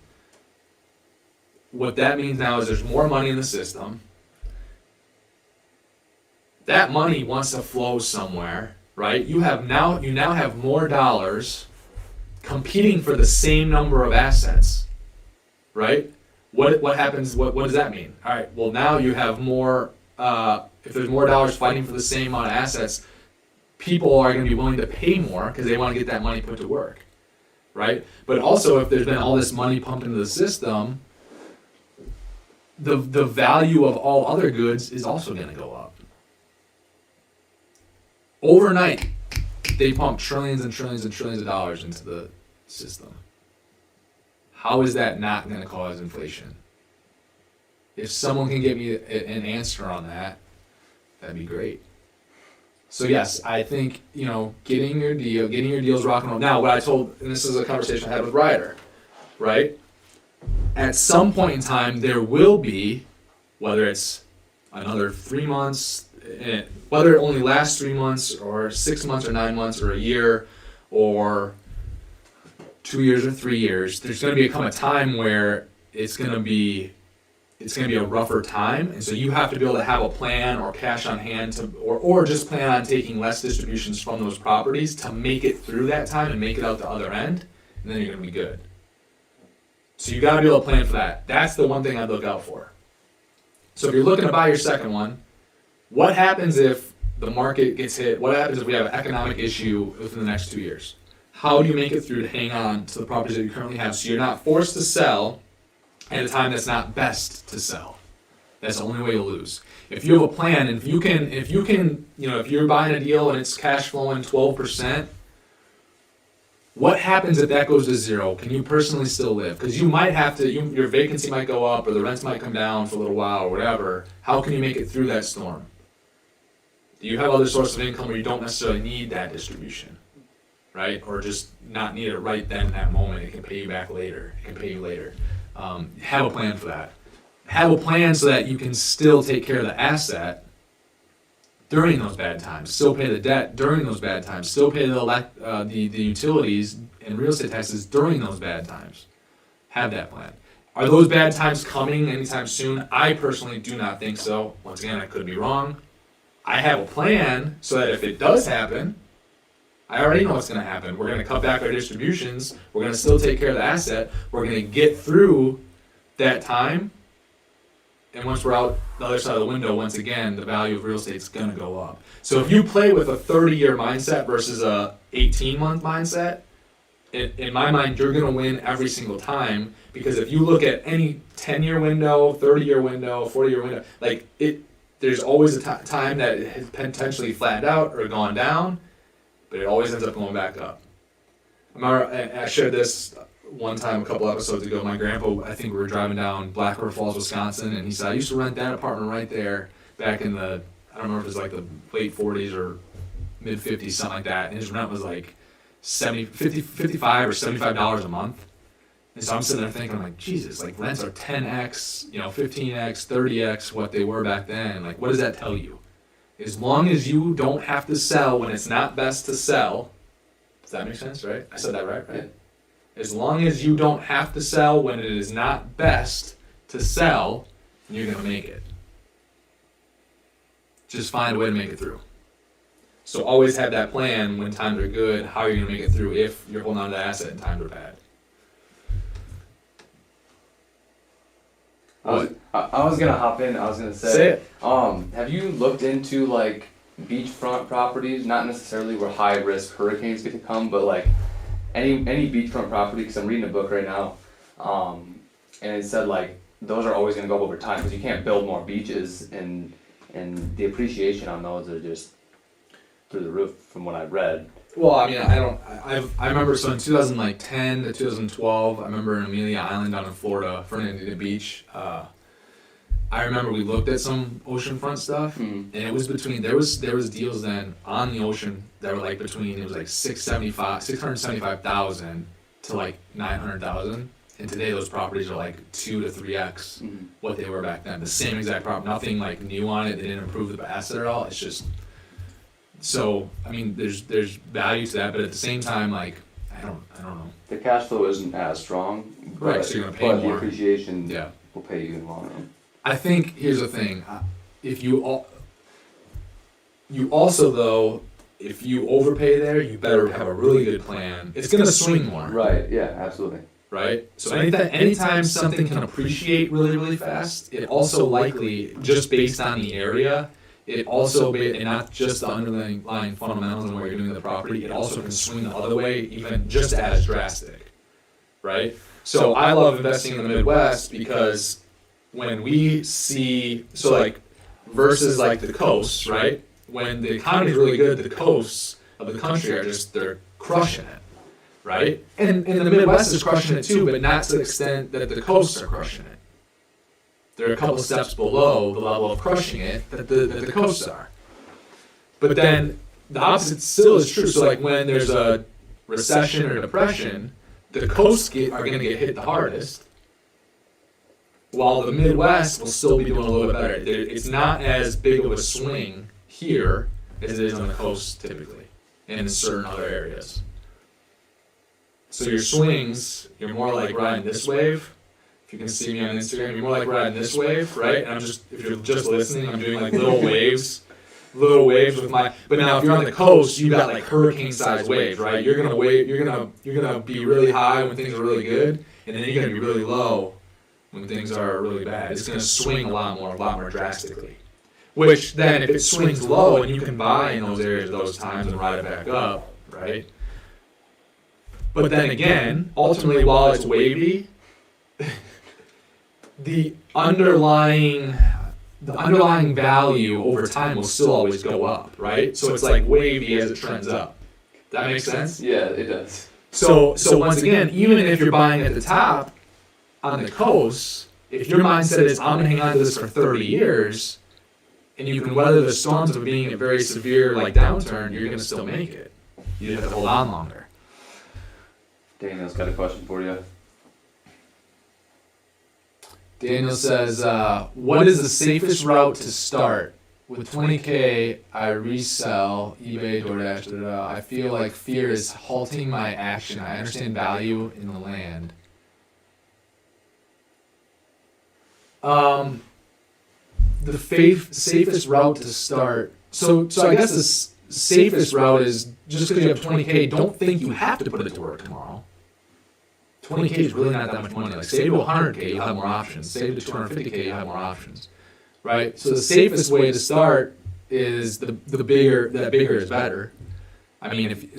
What that means now is there's more money in the system. That money wants to flow somewhere, right? You now have more dollars competing for the same number of assets, right? What happens? What does that mean? All right. Well, now you have more. If there's more dollars fighting for the same amount of assets, people are going to be willing to pay more because they want to get that money put to work, right? But also, if there's been all this money pumped into the system, the value of all other goods is also going to go up. Overnight, they pump trillions and trillions and trillions of dollars into the system. How is that not going to cause inflation? If someone can give me an answer on that, that'd be great. So yes, I think, getting your deals rock and roll. Now, what I told, and this is a conversation I had with Ryder, right? At some point in time, there will be, whether it's another 3 months, whether it only lasts 3 months or 6 months or 9 months or a year or 2 years or 3 years, there's going to become a time where it's going to be a rougher time, and so you have to be able to have a plan or cash on hand or just plan on taking less distributions from those properties to make it through that time and make it out the other end, and then you're going to be good. So you got to be able to plan for that. That's the one thing I'd look out for. So if you're looking to buy your second one, what happens if the market gets hit? What happens if we have an economic issue within the next 2 years? How do you make it through to hang on to the properties that you currently have so you're not forced to sell at a time that's not best to sell? That's the only way you'll lose. If you have a plan, and if you're buying a deal and it's cash flowing 12%, what happens if that goes to zero? Can you personally still live? Because you might have to, your vacancy might go up or the rents might come down for a little while or whatever. How can you make it through that storm? Do you have other sources of income where you don't necessarily need that distribution, right? Or just not need it right then in that moment? It can pay you back later. It can pay you later. Have a plan for that. Have a plan so that you can still take care of the asset during those bad times, still pay the debt during those bad times, still pay the utilities and real estate taxes during those bad times. Have that plan. Are those bad times coming anytime soon? I personally do not think so. Once again, I could be wrong. I have a plan so that if it does happen, I already know what's going to happen. We're going to cut back our distributions. We're going to still take care of the asset. We're going to get through that time. And once we're out the other side of the window, once again, the value of real estate is going to go up. So if you play with a 30-year mindset versus a 18-month mindset, in my mind, you're going to win every single time. Because if you look at any 10-year window, 30-year window, 40-year window, there's always a time that it has potentially flattened out or gone down, but it always ends up going back up. I shared this one time a couple episodes ago. My grandpa, I think we were driving down Black River Falls, Wisconsin, and he said, I used to rent that apartment right there back in I don't remember if it was like the late 40s or mid 50s, something like that, and his rent was like $55 or $75 a month. And so I'm sitting there thinking, I'm like, Jesus, like rents are 10x, 15x, 30x what they were back then. Like, what does that tell you? As long as you don't have to sell when it's not best to sell, does that make sense, right? I said that right? Yeah. As long as you don't have to sell when it is not best to sell, you're going to make it. Just find a way to make it through. So always have that plan when times are good, how you're going to make it through if you're holding on to the asset and times are bad. I was gonna hop in. I was gonna say it. Have you looked into like beachfront properties? Not necessarily where high risk hurricanes get to come, but like any beachfront property. Because I'm reading a book right now, and it said like those are always gonna go up over time because you can't build more beaches, and the appreciation on those are just through the roof from what I've read. Well, I mean, I remember, so in 2010 to 2012, I remember in Amelia Island down in Florida, Fernandina Beach, I remember we looked at some oceanfront stuff, and it was there was deals then on the ocean that were like between, it was like 675,000 to like 900,000, and today those properties are like 2 to 3x what they were back then. The same exact property, nothing like new on it, they didn't improve the asset at all, it's just... So, I mean, there's value to that, but at the same time, like, I don't know. The cash flow isn't as strong, Right, but, so you're gonna pay but more. the appreciation Yeah. will pay you in the long run. I think, here's the thing, if you also, though, if you overpay there, you better have a really good plan. It's gonna swing more. Right, yeah, absolutely. Right? So anytime something can appreciate really, really fast, it also likely, just based on the area, it also, and not just the underlying fundamentals and what you're doing to the property, it also can swing the other way, even just as drastic, right? So I love investing in the Midwest because when we see, so like, versus like the coast, right? When the economy is really good, the coasts of the country are just, they're crushing it, right? And the Midwest is crushing it too, but not to the extent that the coasts are crushing it. They're a couple steps below the level of crushing it that the coasts are. But then the opposite still is true. So like when there's a recession or depression, the coasts are going to get hit the hardest, while the Midwest will still be doing a little bit better. It's not as big of a swing here as it is on the coast typically, and in certain other areas. So your swings, you're more like riding this wave. If you can see me on Instagram, you're more like riding this wave, right? And if you're just listening, I'm doing like little waves with my. But now if you're on the coast, you got like hurricane-sized waves, right? You're gonna be really high when things are really good, and then you're gonna be really low when things are really bad. It's gonna swing a lot more drastically. Which then, if it swings low and you can buy in those areas those times and ride it back up, right? But then again, ultimately, while it's wavy, the underlying value over time will still always go up, right? So it's like wavy as it trends up. That makes sense? Yeah, it does. So once again, even if you're buying at the top on the coast, if your mindset is I'm gonna hang on to this for 30 years, and you can weather the storms of being a very severe like downturn, you're gonna still make it. You just have to hold on longer. Daniel's got a question for you. Daniel says, what is the safest route to start? With 20K, I resell, eBay, DoorDash, I feel like fear is halting my action. I understand value in the land. The safest route to start. So I guess the safest route is just because you have 20K, don't think you have to put it to work tomorrow. 20K is really not that much money. Like save to 100K, you'll have more options. Save to 250K, you'll have more options, right? So the safest way to start is the bigger. That bigger is better. I mean, if you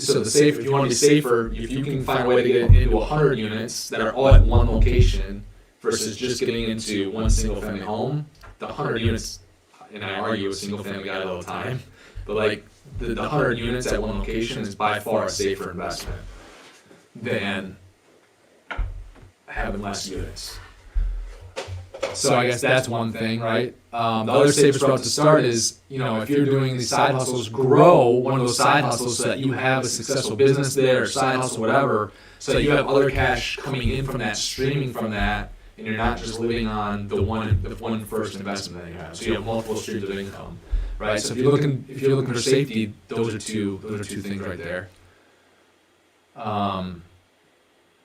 want to be safer, if you can find a way to get into 100 units that are all at one location versus just getting into one single family home, the 100 units, and I argue a single family guy all the time, but like the 100 units at one location is by far a safer investment than having less units. So I guess that's one thing, right? The other safest route to start is, if you're doing these side hustles, grow one of those side hustles so that you have a successful business there, or side hustle, whatever, so that you have other cash coming in from that, streaming from that, and you're not just living on the one first investment that you have. So you have multiple streams of income, right? So if you're looking for safety, those are two things right there.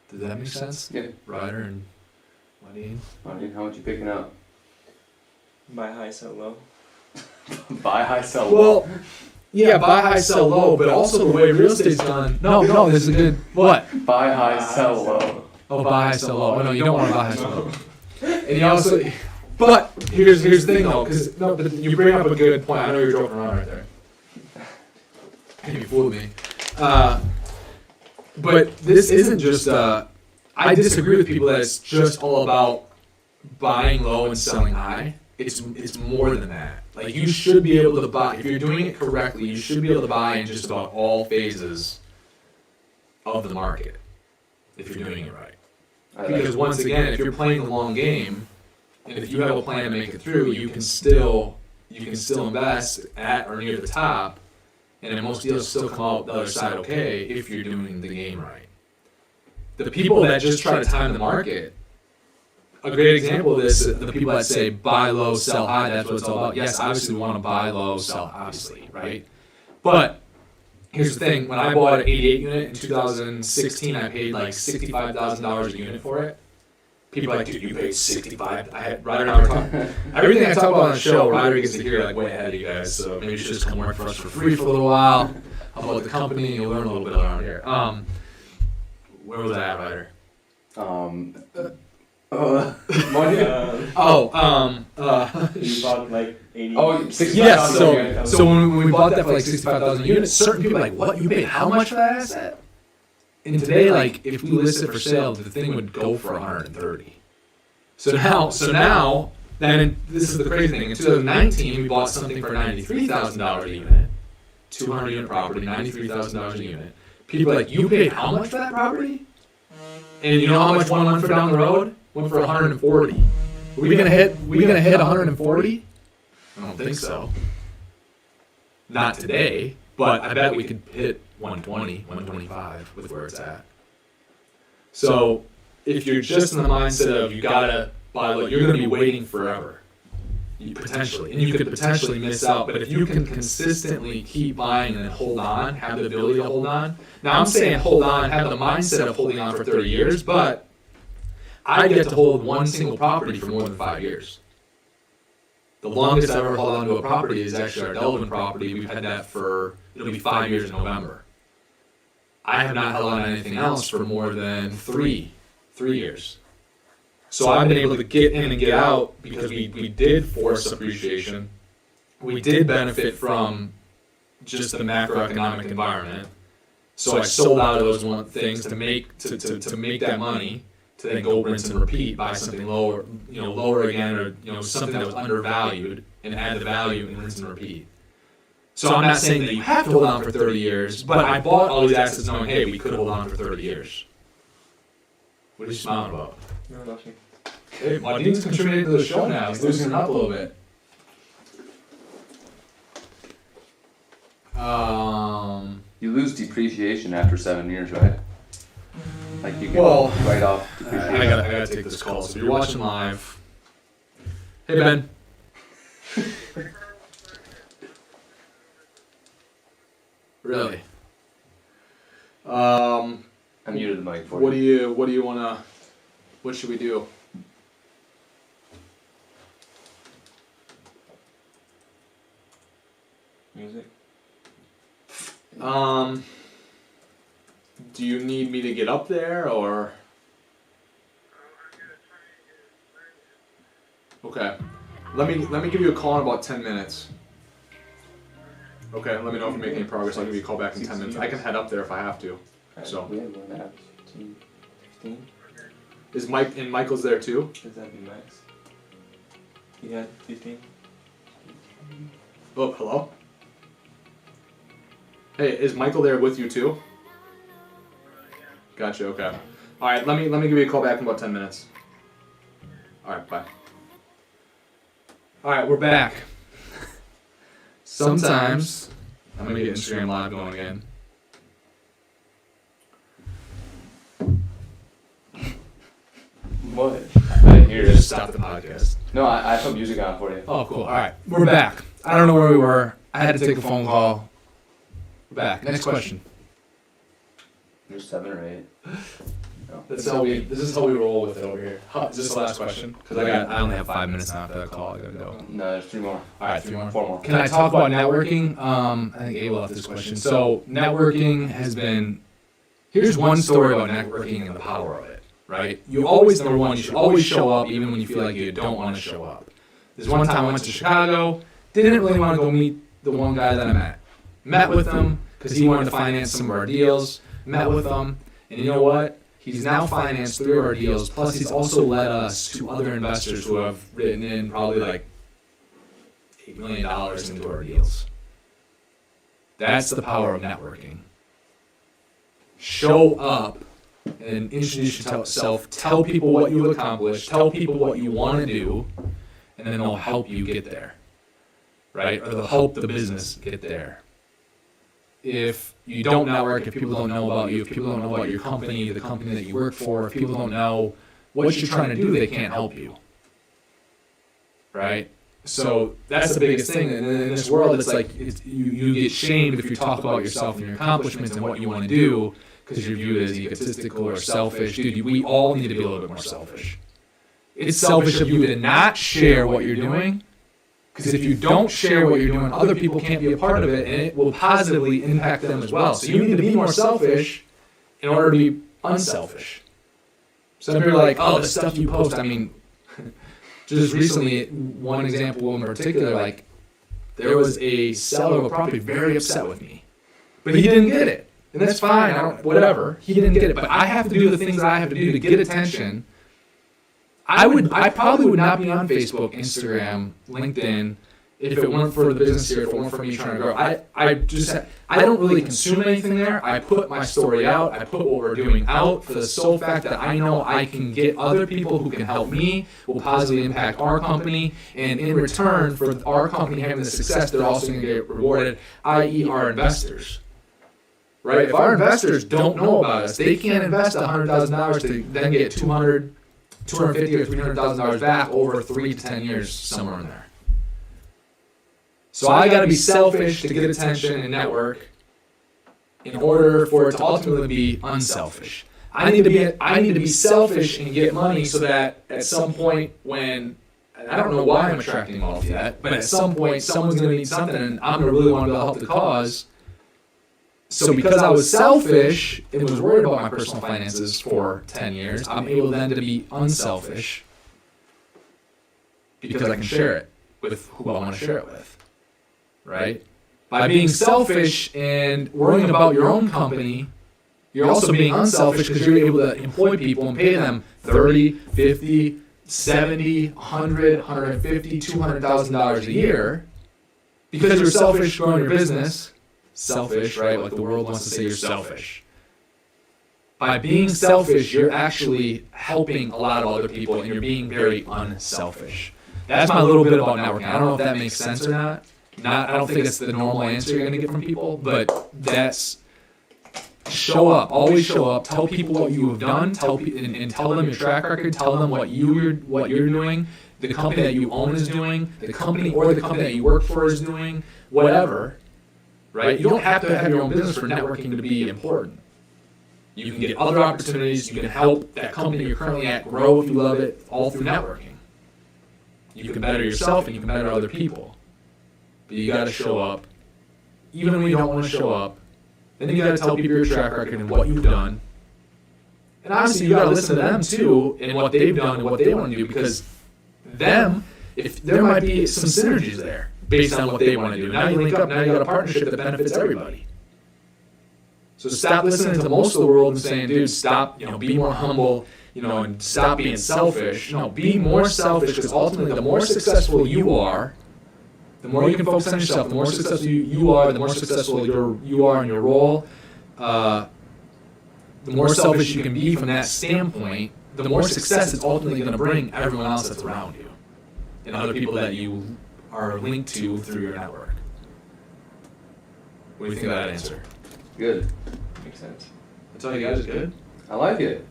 Does that make sense? Yeah. Ryder and Wadeen? Wadeen, how much you picking up? Buy high, sell low. Buy high, sell low. Well, yeah, buy high, sell low, but also the way real estate's done. No, this is a good. What? Buy high, sell low. Oh, buy high, sell low. Oh, no, you don't want to buy high, sell low. And you also, but here's the thing though, but you bring up a good point. I know you're joking around right there. You fooled me. But this isn't just. I disagree with people that it's just all about buying low and selling high. It's more than that. Like you should be able to buy if you're doing it correctly. You should be able to buy in just about all phases of the market if you're doing it right. Because once again, if you're playing the long game, and if you have a plan to make it through, you can still invest at or near the top. And then most deals still come out the other side okay if you're doing the game right. The people that just try to time the market, a great example of this, the people that say buy low, sell high, that's what it's all about. Yes, obviously we want to buy low, sell obviously, right? But here's the thing, when I bought an 88 unit in 2016, I paid like $65,000 a unit for it. People are like, dude, you paid $65,000. I had Ryder and I were talking. Everything I talk about on the show, Ryder gets to hear like way ahead of you guys. So maybe you should just come work for us for free for a little while. About the company, you'll learn a little bit around here. Where was I at, Ryder? You bought like 80. Oh, 65,000 yes. So when we bought that for like 65,000 units, certain people are like, what? You paid how much for that asset? And today, like, if we list it for sale, the thing would go for 130. So now, this is the crazy thing. In 2019, we bought something for $93,000 a unit, 200 unit property, $93,000 a unit. People are like, you paid how much for that property? And you know how much one went for down the road? Went for 140. Are we gonna hit 140? I don't think so. Not today, but I bet we could hit 120, 125 with where it's at. So if you're just in the mindset of you gotta buy, like, you're gonna be waiting forever, potentially, and you could potentially miss out. But if you can consistently keep buying and hold on, have the ability to hold on. Now I'm saying hold on, have the mindset of holding on for 30 years, but I get to hold one single property for more than 5 years. The longest I've ever held on to a property is actually our Delvin property. We've had that it'll be 5 years in November. I have not held on to anything else for more than three years. So I've been able to get in and get out because we did force appreciation. We did benefit from just the macroeconomic environment. So I sold out of those things to make that money, to then go rinse and repeat, buy something lower again, or something that was undervalued and add the value and rinse and repeat. So I'm not saying that you have to hold on for 30 years, but I bought all these assets knowing, hey, we could hold on for 30 years. What are you smiling about? No, nothing. Hey, Martin's contributing to the show now. He's loosening up a little bit. You lose depreciation after 7 years, right? Like you can write off depreciation. I gotta take this call. So if you're watching live, hey Ben. Really? I muted the mic for What you. do you wanna? What should we do? Music. Do you need me to get up there or? Okay. Let me give you a call in about 10 minutes. Okay, let me know if you're making any progress. I'll give you a call back in 10 minutes. I can head up there if I have to. So. We have one at 15. Is Michael's there too? Does that be max? He had 15. Oh, hello? Hey, is Michael there with you too? Gotcha, okay. Alright, let me give you a call back in about 10 minutes. Alright, bye. Alright, we're back. Sometimes I'm gonna get Instagram Live going again. What? I didn't hear Just it. stop the podcast. No, I put music on for you. Oh, cool. Alright, we're back. I don't know where we were. I had to take a phone call. We're back. Next question. There's 7 or 8. No. This is how we roll with it over here. Is this the last question? Because I only have 5 minutes now after that call. I gotta go. No, there's 3 more. All right, 3 more. 4 more. Can I talk about networking? I think Abel left this question. So networking has been. Here's one story about networking and the power of it. Right? You always, number one, you should always show up even when you feel like you don't want to show up. There's one time I went to Chicago. Didn't really want to go meet the one guy that I met. Met with him because he wanted to finance some of our deals. Met with him, and you know what? He's now financed 3 of our deals, plus he's also led us to other investors who have written in probably like $8 million into our deals. That's the power of networking. Show up and introduce yourself, tell people what you've accomplished, tell people what you want to do, and then they'll help you get there, right? Or they'll help the business get there. If you don't network, if people don't know about you, if people don't know about your company, the company that you work for, if people don't know what you're trying to do, they can't help you. Right? So that's the biggest thing. And in this world, it's like you get shamed if you talk about yourself and your accomplishments and what you want to do because you're viewed as egotistical or selfish. Dude, we all need to be a little bit more selfish. It's selfish of you to not share what you're doing. Because if you don't share what you're doing, other people can't be a part of it, and it will positively impact them as well. So you need to be more selfish in order to be unselfish. Some people are like, oh, the stuff you post. I mean, just recently, one example in particular, like, there was a seller of a property very upset with me. But he didn't get it. And that's fine, whatever. He didn't get it. But I have to do the things that I have to do to get attention. I probably would not be on Facebook, Instagram, LinkedIn if it weren't for the business here, if it weren't for me trying to grow. I don't really consume anything there. I put my story out. I put what we're doing out for the sole fact that I know I can get other people who can help me, will positively impact our company, and in return for our company having the success, they're also going to get rewarded, i.e. our investors. Right? If our investors don't know about us, they can't invest $100,000 to then get $250,000 or $300,000 back over 3 to 10 years, somewhere in there. So I got to be selfish to get attention and network in order for it to ultimately be unselfish. I need to be selfish and get money so that at some point when, and I don't know why I'm attracting wealth yet, but at some point someone's going to need something and I'm going to really want to help the cause. So because I was selfish and was worried about my personal finances for 10 years, I'm able then to be unselfish because I can share it with who I want to share it with. Right? By being selfish and worrying about your own company, you're also being unselfish because you're able to employ people and pay them $30, $50, $70, $100, $150, $200,000 a year because you're selfish growing your business. Selfish, right? Like the world wants to say you're selfish. By being selfish, you're actually helping a lot of other people and you're being very unselfish. That's my little bit about networking. I don't know if that makes sense or not. I don't think it's the normal answer you're going to get from people, but that's show up. Always show up. Tell people what you have done. Tell them your track record. Tell them what you're doing. The company that you own is doing. The company or the company that you work for is doing. Whatever. Right? You don't have to have your own business for networking to be important. You can get other opportunities. You can help that company you're currently at grow if you love it, all through networking. You can better yourself and you can better other people. But you got to show up, even when you don't want to show up. Then you got to tell people your track record and what you've done. And obviously, you got to listen to them too and what they've done and what they want to do because if there might be some synergies there based on what they want to do. Now you link up. Now you got a partnership that benefits everybody. So stop listening to most of the world and saying, "Dude, stop. Be more humble. And stop being selfish." No, be more selfish because ultimately, the more successful you are. The more you can focus on yourself, the more successful you are, the more successful you are in your role, the more selfish you can be from that standpoint, the more success it's ultimately going to bring everyone else that's around you and other people that you are linked to through your network. What do you think of that answer? Good. Makes sense. I tell you guys, it's good? I like it.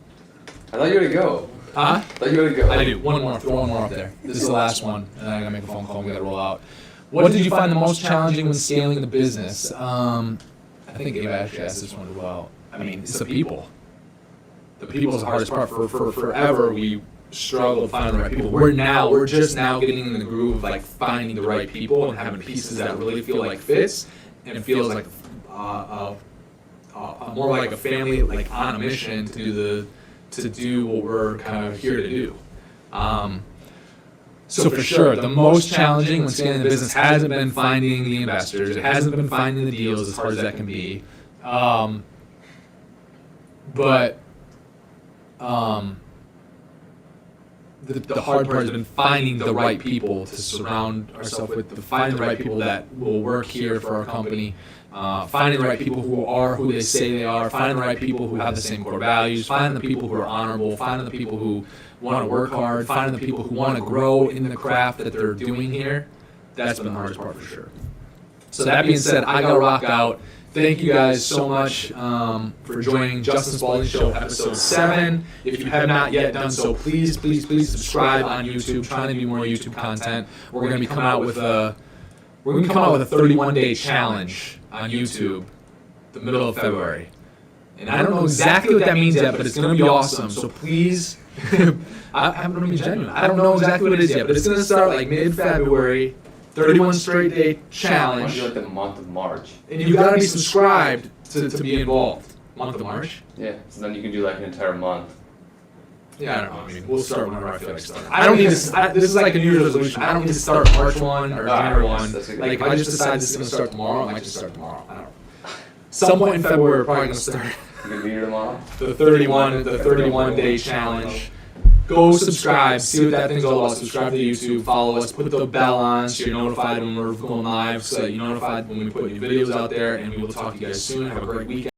I thought you were going to go. Huh? I thought you were going to go. I do. Throw one more up there. This is the last one, and then I got to make a phone call and we got to roll out. What did you find the most challenging when scaling the business? I think Ava actually asked this one as well. I mean, it's the people. The people is the hardest part. For forever, we struggled finding the right people. We're just now getting in the groove of like finding the right people and having pieces that really feel like fits and feels like more like a family, like on a mission to do what we're kind of here to do. So for sure, the most challenging when scaling the business hasn't been finding the investors. It hasn't been finding the deals as hard as that can be. The hard part has been finding the right people to surround ourselves with, to find the right people that will work here for our company, finding the right people who are who they say they are, finding the right people who have the same core values, finding the people who are honorable, finding the people who want to work hard, finding the people who want to grow in the craft that they're doing here. That's been the hardest part for sure. So that being said, I gotta rock out. Thank you guys so much for joining Justin Spaulding Show episode 7. If you have not yet done so, please subscribe on YouTube. Trying to do more YouTube content. We're gonna be coming out with a 31-day challenge on YouTube, the middle of February. And I don't know exactly what that means yet, but it's gonna be awesome. So please. I'm going to be genuine. I don't know exactly what it is yet, but it's going to start like mid-February, 31 straight day challenge. It's like the month of March. And you got to be subscribed to be involved. Month of March? Yeah, so then you can do like an entire month. Yeah, I don't know. I mean, we'll start whenever I feel like starting. I don't need to. This is like a New Year's resolution. I don't need to start March 1 or January 1. Like, if I just decide this is going to start tomorrow, I might just start tomorrow. I don't know. Some point in February, we're probably going to start. You can be here tomorrow? The 31 day challenge. go subscribe, see what that thing's all about. Subscribe to YouTube, follow us, put the bell on so you're notified when we're going live, so that you're notified when we put new videos out there. And we will talk to you guys soon. Have a great weekend.